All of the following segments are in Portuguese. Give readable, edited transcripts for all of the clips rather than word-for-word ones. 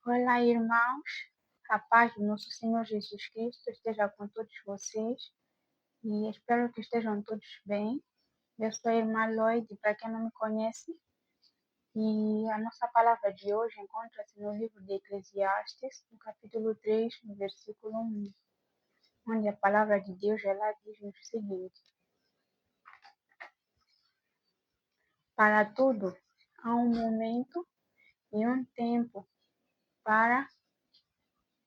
Olá, irmãos. A paz do nosso Senhor Jesus Cristo esteja com todos vocês e espero que estejam todos bem. Eu sou a irmã Lloyd, para quem não me conhece, e a nossa palavra de hoje encontra-se no livro de Eclesiastes, no capítulo 3, no versículo 1, onde a palavra de Deus ela diz o seguinte: Para tudo há um momento e um tempo para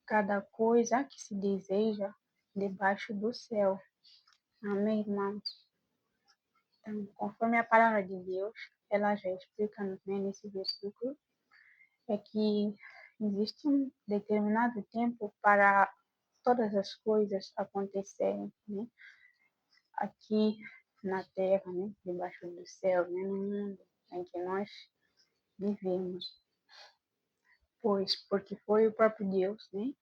cada coisa que se deseja debaixo do céu. Amém, irmãos? Então, conforme a palavra de Deus, ela já explica-nos, né, nesse versículo, é que existe um determinado tempo para todas as coisas acontecerem, né, aqui na Terra, né, debaixo do céu, né, no mundo em que nós vivemos. Pois, porque foi o próprio Deus, né,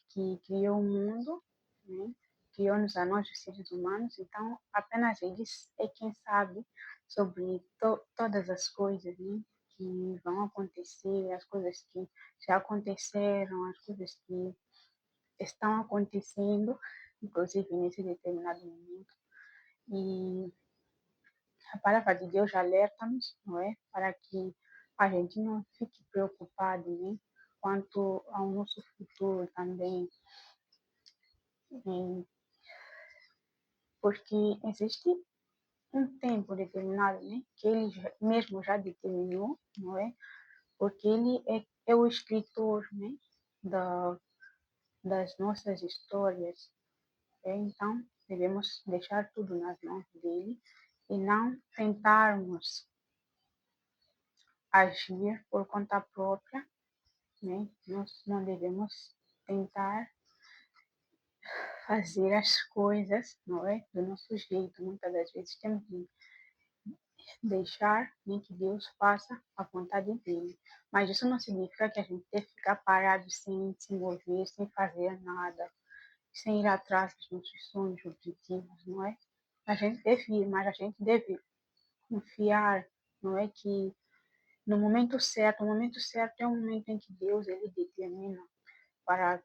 que criou o mundo, né, criou-nos a nós, os seres humanos, então apenas Ele é quem sabe sobre todas as coisas, né, que vão acontecer, as coisas que já aconteceram, as coisas que estão acontecendo, inclusive nesse determinado momento. E a palavra de Deus alerta-nos, não é? Para que a gente não fique preocupado, né? Quanto ao nosso futuro também, porque existe um tempo determinado, né? Que ele mesmo já determinou, não é? Porque ele é o escritor, né? Da, das nossas histórias. Então, devemos deixar tudo nas mãos dele e não tentarmos agir por conta própria, né? Nós não devemos tentar fazer as coisas, não é? Do nosso jeito. Muitas das vezes temos que deixar, né, que Deus faça a vontade dele. Mas isso não significa que a gente deve ficar parado sem se mover, sem fazer nada, sem ir atrás dos nossos sonhos, objetivos, não é? A gente deve ir, mas a gente deve confiar, não é? Que no momento certo, o momento certo é o momento em que Deus ele determina para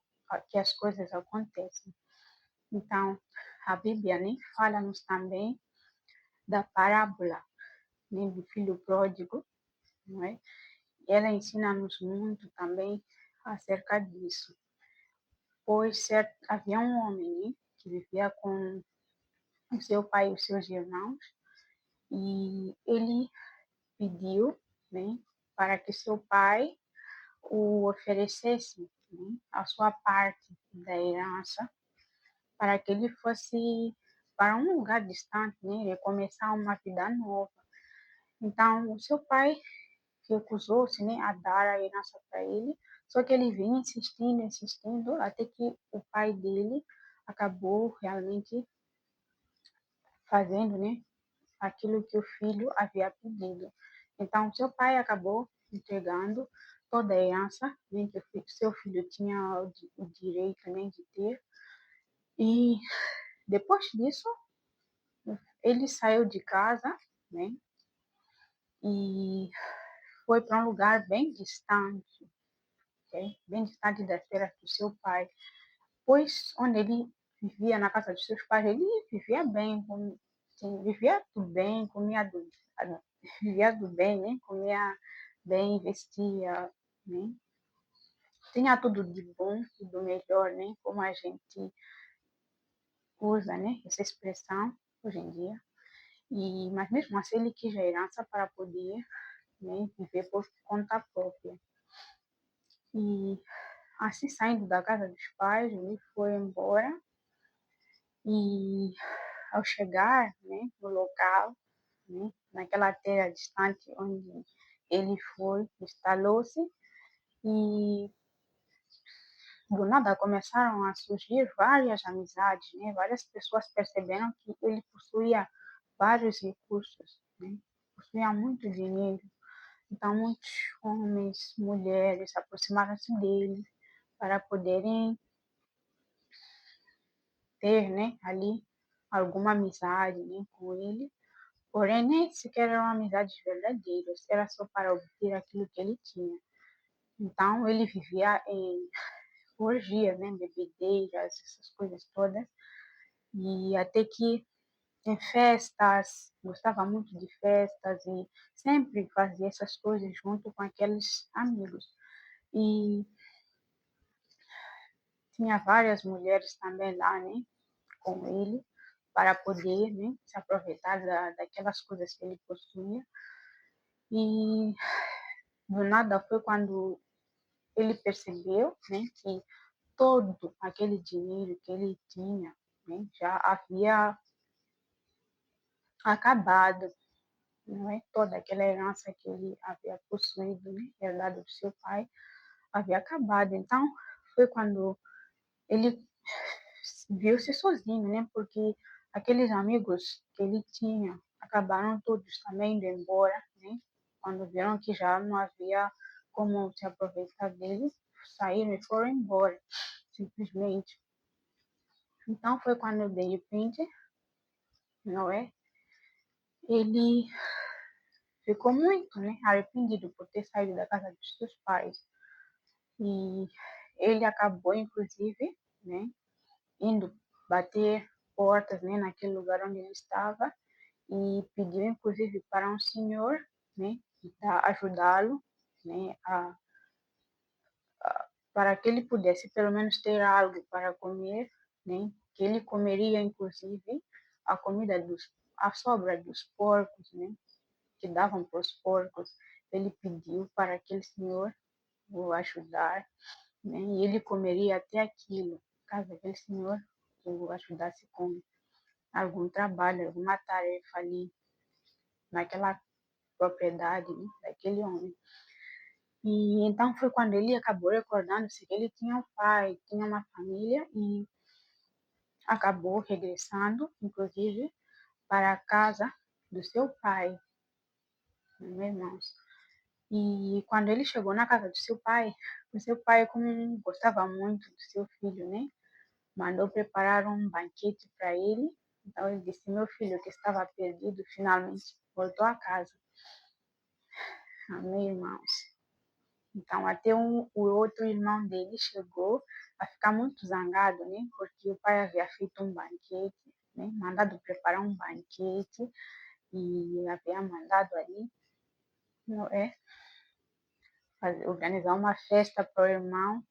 que as coisas aconteçam. Então, a Bíblia, né, fala-nos também da parábola, né, do filho pródigo, não é? Ela ensina-nos muito também acerca disso. Pois havia um homem, né, que vivia com o seu pai e os seus irmãos, e ele pediu, né, para que seu pai o oferecesse, né, a sua parte da herança, para que ele fosse para um lugar distante, né, recomeçar uma vida nova. Então, o seu pai recusou-se, né, a dar a herança para ele, só que ele vinha insistindo, insistindo, até que o pai dele acabou realmente fazendo, né, aquilo que o filho havia pedido. Então, seu pai acabou entregando toda a herança, né, que o seu filho tinha o direito, né, de ter. E depois disso, ele saiu de casa, né, e foi para um lugar bem distante, okay? Bem distante das terras do seu pai, pois onde ele vivia na casa dos seus pais, ele vivia bem, vivia tudo bem, vivia tudo bem, né? Comia bem, vestia, né? Tinha tudo de bom, tudo melhor, né? Como a gente usa, né? Essa expressão hoje em dia. Mas mesmo assim ele quis a herança para poder, né, viver por conta própria. E assim, saindo da casa dos pais, ele foi embora e ao chegar, né, no local, né, naquela terra distante onde ele foi, instalou-se e do nada começaram a surgir várias amizades, né? Várias pessoas perceberam que ele possuía vários recursos, né? Possuía muito dinheiro. Então, muitos homens, mulheres aproximaram-se dele para poderem ter, né, ali alguma amizade, né, com ele. Porém, nem sequer eram amizades verdadeiras, era só para obter aquilo que ele tinha. Então, ele vivia em orgias, né, bebedeiras, essas coisas todas. E até que em festas, gostava muito de festas e sempre fazia essas coisas junto com aqueles amigos. E tinha várias mulheres também lá, né, com ele, para poder, né, se aproveitar daquelas coisas que ele possuía. E do nada foi quando ele percebeu, né, que todo aquele dinheiro que ele tinha, né, já havia acabado, não é? Toda aquela herança que ele havia possuído, né, herdado do seu pai, havia acabado. Então, foi quando ele viu-se sozinho, né? Porque aqueles amigos que ele tinha acabaram todos também indo embora, né? Quando viram que já não havia como se aproveitar deles, saíram e foram embora, simplesmente. Então foi quando de repente, não é? Ele ficou muito, né, arrependido por ter saído da casa dos seus pais. E ele acabou, inclusive, né, indo bater portas, né, naquele lugar onde ele estava e pediu, inclusive, para um senhor, né, ajudá-lo, né, para que ele pudesse pelo menos ter algo para comer, né, que ele comeria, inclusive, a comida a sobra dos porcos, né, que davam para os porcos. Ele pediu para aquele senhor o ajudar, né, e ele comeria até aquilo, caso aquele senhor o ajudasse com algum trabalho, alguma tarefa ali naquela propriedade, né, daquele homem. E então foi quando ele acabou recordando-se que ele tinha um pai, tinha uma família e acabou regressando, inclusive, para a casa do seu pai, meus irmãos. E quando ele chegou na casa do seu pai, o seu pai, como gostava muito do seu filho, né, mandou preparar um banquete para ele. Então ele disse: Meu filho que estava perdido finalmente voltou a casa. Amém, irmãos. Então até o outro irmão dele chegou a ficar muito zangado, né? Porque o pai havia feito um banquete, né? Mandado preparar um banquete e havia mandado ali, não é? Organizar uma festa para o irmão,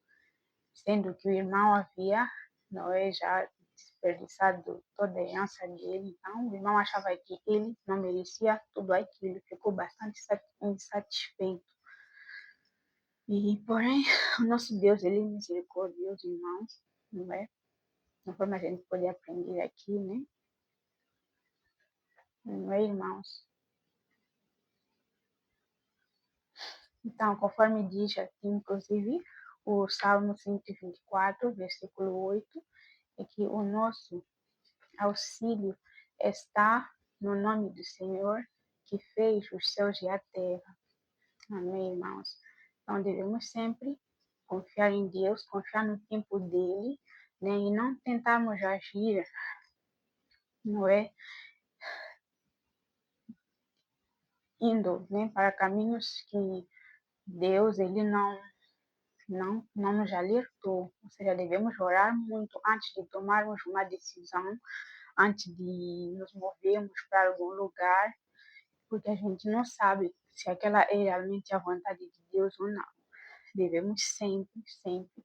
sendo que o irmão havia, não é, já desperdiçado toda a herança dele. Então, o irmão achava que ele não merecia tudo aquilo, ficou bastante insatisfeito. E, porém, o nosso Deus, ele é misericordioso, irmãos, não é? Conforme a gente pode aprender aqui, né? Não é, irmãos? Então, conforme diz aqui, inclusive, o Salmo 124, versículo 8, é que o nosso auxílio está no nome do Senhor, que fez os céus e a terra. Amém, irmãos? Então, devemos sempre confiar em Deus, confiar no tempo dele, né? E não tentarmos agir, não é? Indo, né, para caminhos que Deus, ele não nos alertou. Ou seja, devemos orar muito antes de tomarmos uma decisão, antes de nos movermos para algum lugar, porque a gente não sabe se aquela é realmente a vontade de Deus ou não. Devemos sempre, sempre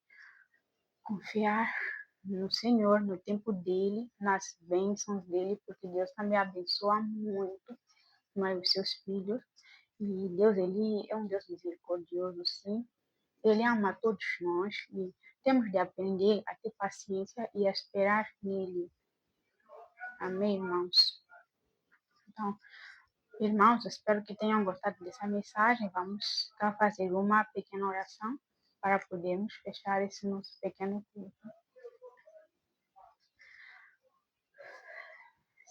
confiar no Senhor, no tempo dele, nas bênçãos dele, porque Deus também abençoa muito mais os seus filhos. E Deus, ele é um Deus misericordioso, sim. Ele ama todos nós e temos de aprender a ter paciência e a esperar nele. Amém, irmãos? Então, irmãos, espero que tenham gostado dessa mensagem. Vamos então fazer uma pequena oração para podermos fechar esse nosso pequeno culto.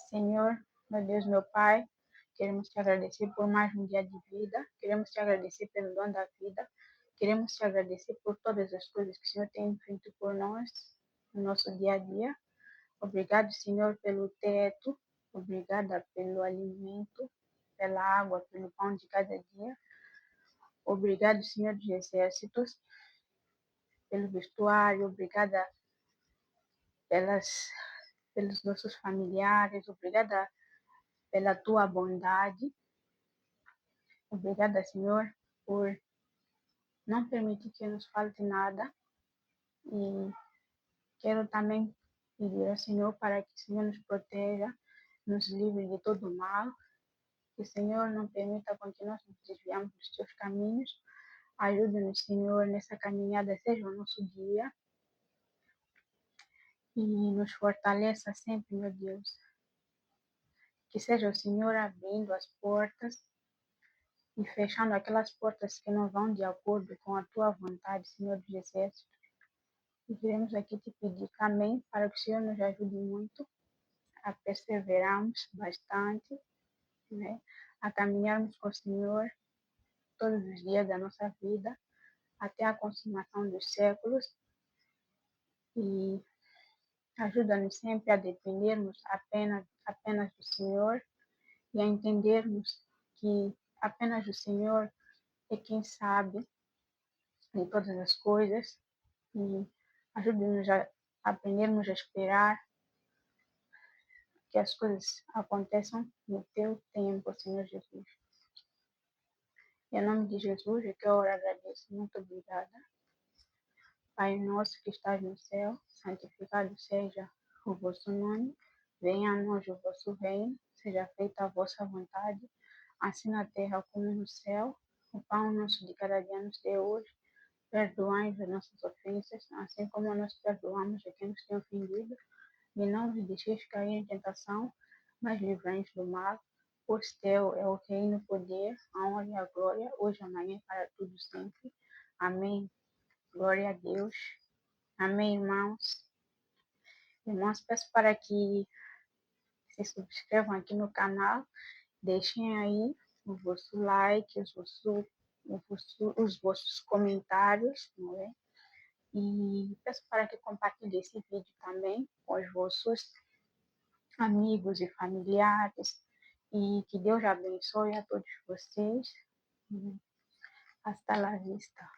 Senhor, meu Deus, meu Pai, queremos te agradecer por mais um dia de vida, queremos te agradecer pelo dom da vida, queremos te agradecer por todas as coisas que o Senhor tem feito por nós no nosso dia a dia. Obrigado, Senhor, pelo teto, obrigada pelo alimento, pela água, pelo pão de cada dia. Obrigado, Senhor dos Exércitos, pelo vestuário, obrigada pelos nossos familiares, obrigada pela tua bondade, obrigada, Senhor, por não permitir que nos falte nada. E quero também pedir ao Senhor para que o Senhor nos proteja, nos livre de todo o mal, que o Senhor não permita com que nós nos desviamos dos teus caminhos. Ajude-nos, Senhor, nessa caminhada, seja o nosso guia e nos fortaleça sempre, meu Deus. Que seja o Senhor abrindo as portas e fechando aquelas portas que não vão de acordo com a tua vontade, Senhor dos Exércitos. E queremos aqui te pedir também para que o Senhor nos ajude muito a perseverarmos bastante, né? A caminharmos com o Senhor todos os dias da nossa vida, até a consumação dos séculos. E ajuda-nos sempre a dependermos apenas do Senhor e a entendermos que apenas o Senhor é quem sabe de todas as coisas. E ajude-nos a aprendermos a esperar que as coisas aconteçam no teu tempo, Senhor Jesus. Em nome de Jesus, eu quero agradeço. Muito obrigada. Pai nosso que estás no céu, santificado seja o vosso nome. Venha a nós o vosso reino, seja feita a vossa vontade, assim na terra como no céu. O pão nosso de cada dia nos dê hoje. Perdoai as nossas ofensas, assim como nós perdoamos a quem nos tem ofendido. E não nos deixeis cair em tentação, mas livrai-nos do mal. Pois teu é o reino, o poder, a honra e a glória, hoje e amanhã, para tudo sempre. Amém. Glória a Deus. Amém, irmãos. Irmãos, peço para que se subscrevam aqui no canal, deixem aí o vosso like, os vossos comentários, não é? E peço para que compartilhem esse vídeo também com os vossos amigos e familiares. E que Deus abençoe a todos vocês. Hasta la vista.